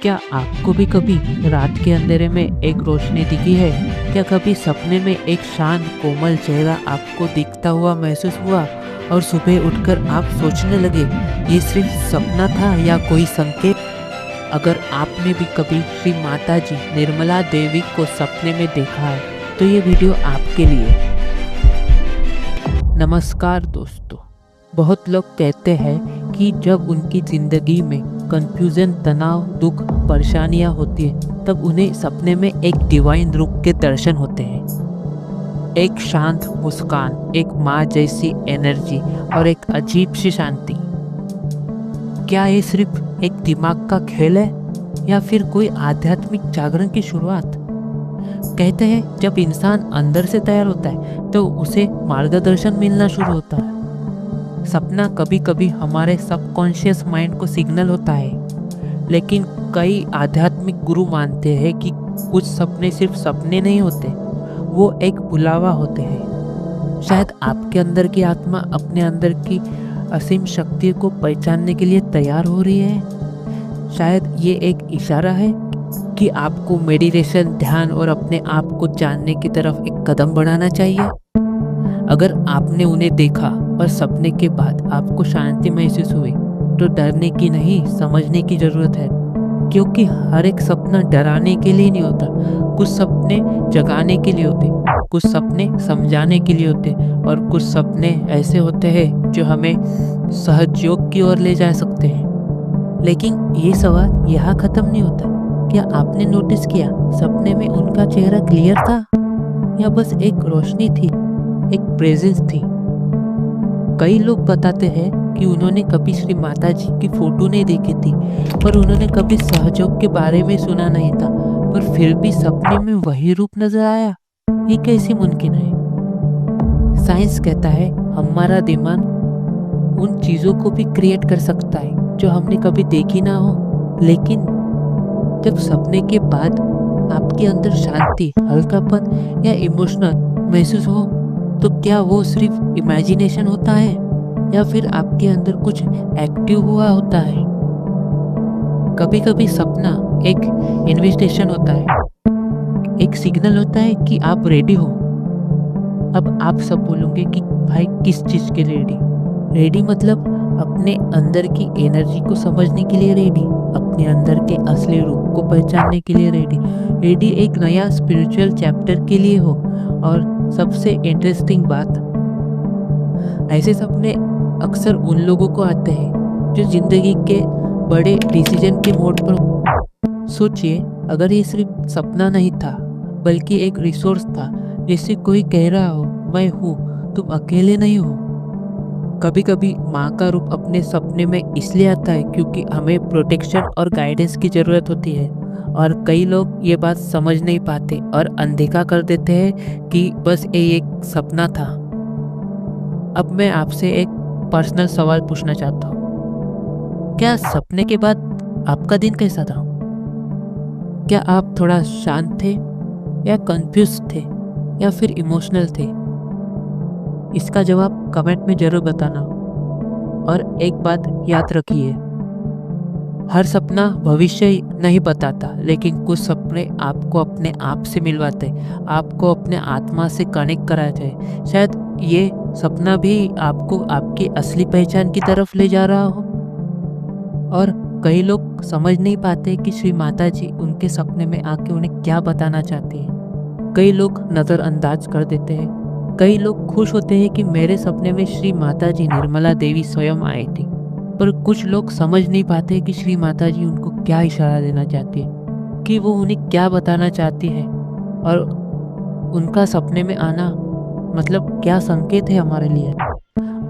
क्या आपको भी कभी रात के अंधेरे में एक रोशनी दिखी है? क्या कभी सपने में एक शांत कोमल चेहरा आपको दिखता हुआ महसूस हुआ और सुबह उठकर आप सोचने लगे ये सिर्फ सपना था या कोई संकेत? अगर आपने भी कभी श्री माता जी निर्मला देवी को सपने में देखा है तो ये वीडियो आपके लिए। नमस्कार दोस्तों, बहुत लोग कहते हैं कि जब उनकी ज़िंदगी में कंफ्यूजन, तनाव, दुख, परेशानियां होती है तब उन्हें सपने में एक डिवाइन रूप के दर्शन होते हैं। एक शांत मुस्कान, एक माँ जैसी एनर्जी और एक अजीब सी शांति। क्या ये सिर्फ एक दिमाग का खेल है या फिर कोई आध्यात्मिक जागरण की शुरुआत? कहते हैं जब इंसान अंदर से तैयार होता है तो उसे मार्गदर्शन मिलना शुरू होता है। सपना कभी कभी हमारे सबकॉन्शियस माइंड को सिग्नल होता है, लेकिन कई आध्यात्मिक गुरु मानते हैं कि कुछ सपने सिर्फ सपने नहीं होते, वो एक बुलावा होते हैं। शायद आपके अंदर की आत्मा अपने अंदर की असीम शक्ति को पहचानने के लिए तैयार हो रही है। शायद ये एक इशारा है कि आपको मेडिटेशन, ध्यान और अपने आप को जानने की तरफ एक कदम बढ़ाना चाहिए। अगर आपने उन्हें देखा और सपने के बाद आपको शांति महसूस हुई तो डरने की नहीं, समझने की जरूरत है। क्योंकि हर एक सपना डराने के लिए नहीं होता, कुछ सपने जगाने के लिए होते, कुछ सपने समझाने के लिए होते और कुछ सपने ऐसे होते हैं जो हमें सहयोग की ओर ले जा सकते हैं। लेकिन ये सवाल यहाँ खत्म नहीं होता। क्या आपने नोटिस किया सपने में उनका चेहरा क्लियर था या बस एक रोशनी थी, एक प्रेजेंस थी? कई लोग बताते हैं कि उन्होंने कभी श्री माता जी की फोटो नहीं देखी थी, पर उन्होंने कभी सहयोग के बारे में सुना नहीं था, पर फिर भी सपने में वही रूप नजर आया। ये कैसे मुमकिन है? साइंस कहता है हमारा दिमाग उन चीजों को भी क्रिएट कर सकता है जो हमने कभी देखी ना हो। लेकिन जब सपने के बाद आपके अंदर शांति, हल्कापन या इमोशनल महसूस हो तो क्या वो सिर्फ इमेजिनेशन होता है या फिर आपके अंदर कुछ एक्टिव हुआ होता है? कभी कभी सपना एक इन्विटेशन होता है, एक सिग्नल होता है कि आप रेडी हो। अब आप सब बोलोगे कि भाई किस चीज के रेडी? रेडी मतलब अपने अंदर की एनर्जी को समझने के लिए रेडी, अपने अंदर के असली रूप को पहचानने के लिए रेडी, रेडी एक नया स्पिरिचुअल चैप्टर के लिए हो। और सबसे इंटरेस्टिंग बात, ऐसे सपने अक्सर उन लोगों को आते हैं जो जिंदगी के बड़े डिसीजन के मोड पर। सोचिए, अगर ये सिर्फ सपना नहीं था बल्कि एक रिसोर्स था, जैसे कोई कह रहा हो मैं हूँ, तुम अकेले नहीं हो। कभी कभी माँ का रूप अपने सपने में इसलिए आता है क्योंकि हमें प्रोटेक्शन और गाइडेंस की ज़रूरत होती है, और कई लोग ये बात समझ नहीं पाते और अनदेखा कर देते हैं कि बस ये एक सपना था। अब मैं आपसे एक पर्सनल सवाल पूछना चाहता हूँ। क्या सपने के बाद आपका दिन कैसा था? क्या आप थोड़ा शांत थे या कंफ्यूज थे या फिर इमोशनल थे? इसका जवाब कमेंट में जरूर बताना। और एक बात याद रखिए, हर सपना भविष्य नहीं बताता, लेकिन कुछ सपने आपको अपने आप से मिलवाते, आपको अपने आत्मा से कनेक्ट कराते हैं। शायद ये सपना भी आपको आपकी असली पहचान की तरफ ले जा रहा हो। और कई लोग समझ नहीं पाते कि श्री माता जी उनके सपने में आके उन्हें क्या बताना चाहती है। कई लोग नज़रअंदाज कर देते हैं। कई लोग खुश होते हैं कि मेरे सपने में श्री माता जी निर्मला देवी स्वयं आई थी, पर कुछ लोग समझ नहीं पाते कि श्री माता जी उनको क्या इशारा देना चाहती है, कि वो उन्हें क्या बताना चाहती है, और उनका सपने में आना मतलब क्या संकेत है हमारे लिए।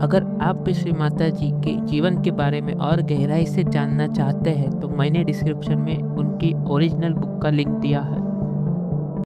अगर आप भी श्री माता जी के जीवन के बारे में और गहराई से जानना चाहते हैं तो मैंने डिस्क्रिप्शन में उनकी ओरिजिनल बुक का लिंक दिया है,